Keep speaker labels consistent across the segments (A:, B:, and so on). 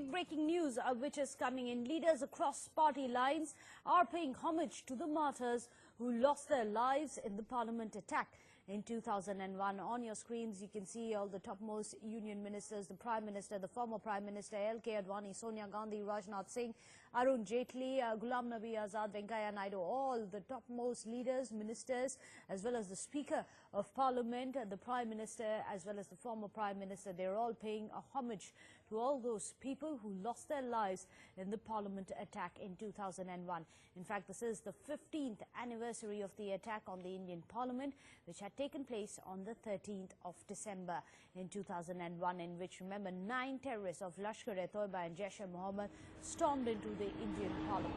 A: big breaking news which is coming in. Leaders across party lines are paying homage to the martyrs who lost their lives in the parliament attack in 2001. On your screens, you can see all the topmost union ministers, the Prime Minister, the former Prime Minister, L.K. Advani, Sonia Gandhi, Rajnath Singh, Arun Jaitley, Ghulam Nabi Azad, Venkaiah Naidu, all the topmost leaders, ministers, as well as the Speaker of Parliament, the Prime Minister, as well as the former Prime Minister. They're all paying a homage to all those people who lost their lives in the Parliament attack in 2001. In fact, this is the 15th anniversary of the attack on the Indian Parliament, which had taken place on the 13th of December in 2001, in which, remember, 9 terrorists of Lashkar-e-Toiba and Jaish-e-Mohammed stormed into the Indian Parliament.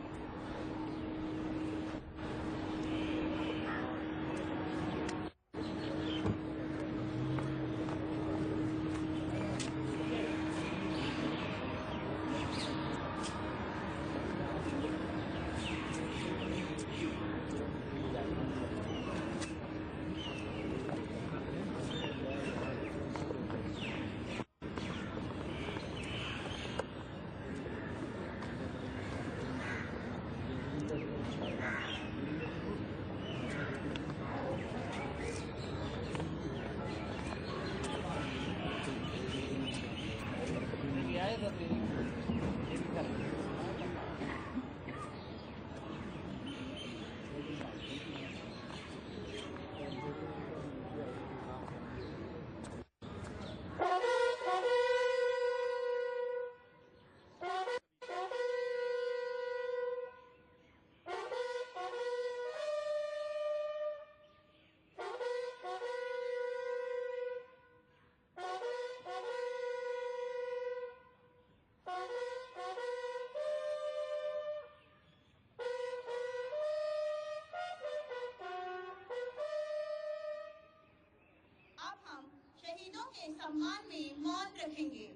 B: शहीदों के सम्मान में मौन रखेंगे।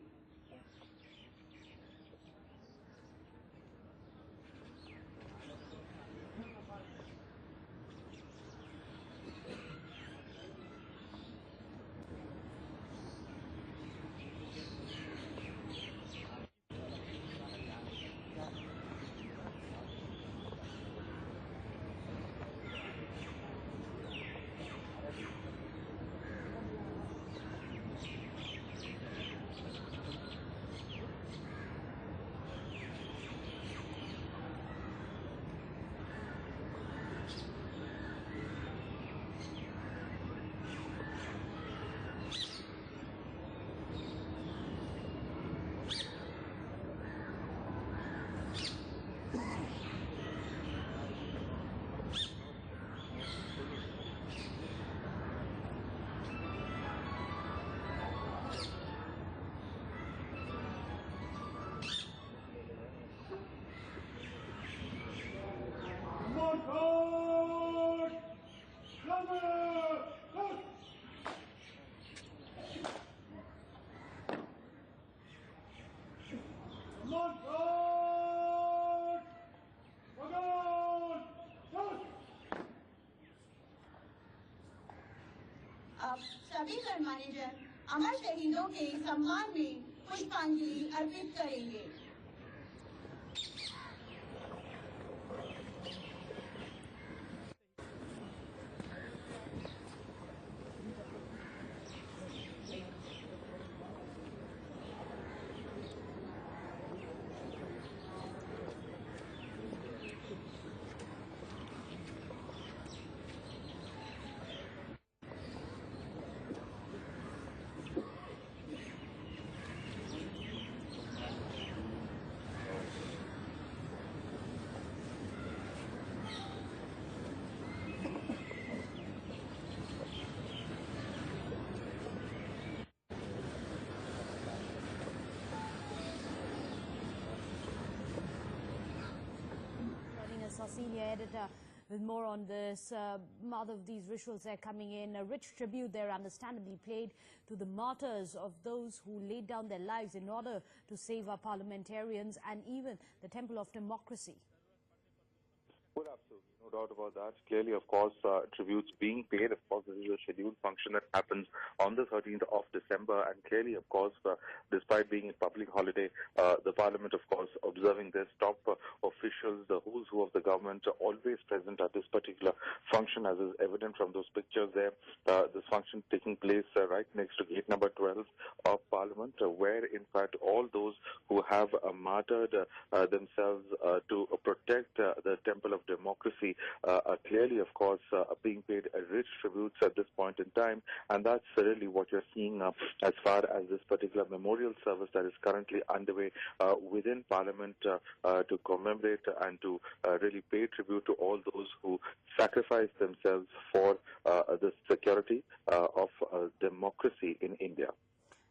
B: अब सभी गणमान्य जन अमर शहीदों के सम्मान में पुष्पांजलि अर्पित करेंगे।
A: Our senior editor with more on this. Mother of these rituals are coming in. A rich tribute there understandably paid to the martyrs of those who laid down their lives in order to save our parliamentarians and even the temple of democracy.
C: Well, absolutely. No doubt about that. Clearly, of course, tributes being paid. Of course, this is a scheduled function that happens on the 13th of December. And clearly, of course, despite being a public holiday, the Parliament, of course, observing this, top officials, the who's who of the government, are always present at this particular function, as is evident from those pictures there. This function taking place right next to gate number 12 of Parliament, where, in fact, all those who have martyred themselves to protect the temple of democracy are clearly, of course, being paid rich tributes at this point in time. And that's really what you're seeing as far as this particular memorial service that is currently underway within Parliament to commemorate and to really pay tribute to all those who sacrificed themselves for the security of democracy in India.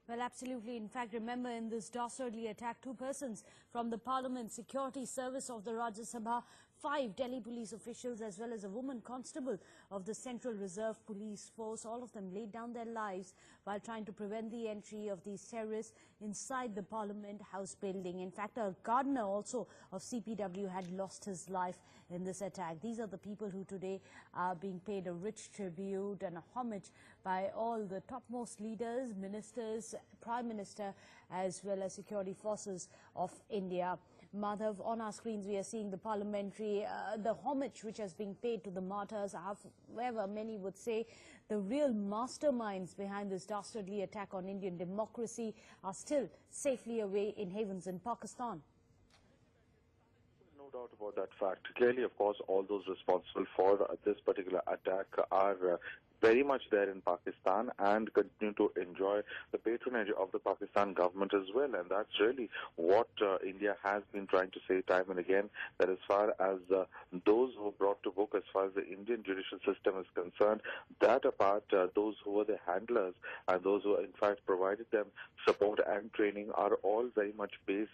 A: Well, absolutely. In fact, remember, in this dastardly attack, 2 persons from the Parliament Security Service of the Rajya Sabha, 5 Delhi police officials, as well as a woman constable of the Central Reserve Police Force, all of them laid down their lives while trying to prevent the entry of these terrorists inside the Parliament House building. In fact, a gardener also of CPW had lost his life in this attack. These are the people who today are being paid a rich tribute and a homage by all the topmost leaders, ministers, Prime Minister, as well as security forces of India. Madhav, on our screens we are seeing the parliamentary, the homage which has been paid to the martyrs. However, many would say the real masterminds behind this dastardly attack on Indian democracy are still safely away in havens in Pakistan.
C: No doubt about that fact. Clearly, of course, all those responsible for this particular attack are very much there in Pakistan and continue to enjoy the patronage of the Pakistan government as well. And that's really what India has been trying to say time and again, that as far as those who brought to book, as far as the Indian judicial system is concerned, that apart, those who were the handlers and those who in fact provided them support and training are all very much based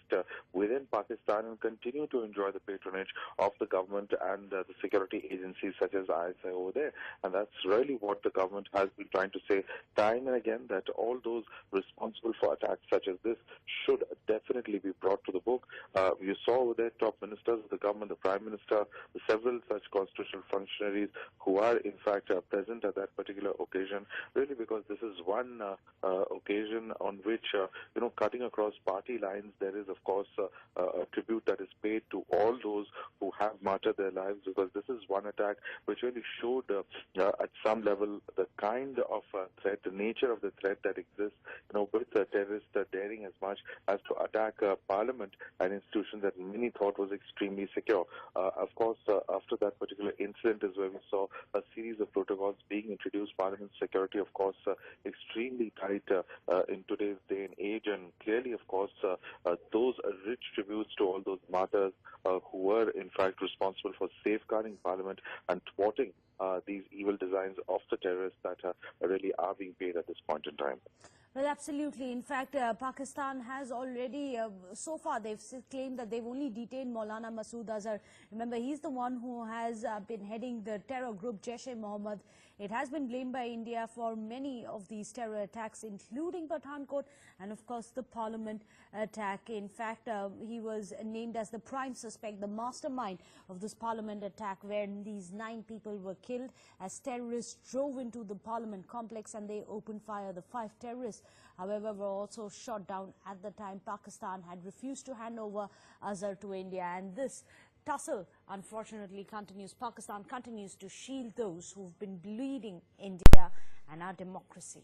C: within Pakistan and continue to enjoy the patronage of the government and the security agencies such as ISI over there. And that's really what the government has been trying to say time and again, that all those responsible for attacks such as this should definitely be brought to the book. You saw over there top ministers of the government, the Prime Minister, several such constitutional functionaries who are in fact present at that particular occasion, really because this is one occasion on which, cutting across party lines, there is of course a tribute that is paid to all those who have martyred their lives, because this is one attack which really showed at some level the kind of threat, the nature of the threat that exists, with the terrorists daring as much as to attack Parliament, an institution that many thought was extremely secure. Of course, after that particular incident is where we saw a series of protocols being introduced. Parliament security, of course, extremely tight in today's day and age, and clearly, of course, those rich tributes to all those martyrs who were in fact responsible for safeguarding Parliament and thwarting these evil designs of the terrorists that really are being paid at this point in time.
A: Well, absolutely. In fact, Pakistan has already, so far, they've claimed that they've only detained Maulana Masood Azhar. Remember, he's the one who has been heading the terror group Jaish-e-Mohammed. It has been blamed by India for many of these terror attacks, including Pathankot and, of course, the Parliament attack. In fact, he was named as the prime suspect, the mastermind of this Parliament attack, where these 9 people were killed as terrorists drove into the Parliament complex and they opened fire. The 5 terrorists, however, were also shot down. At the time, Pakistan had refused to hand over Azhar to India, and this tussle, unfortunately, continues. Pakistan continues to shield those who've been bleeding India and our democracy.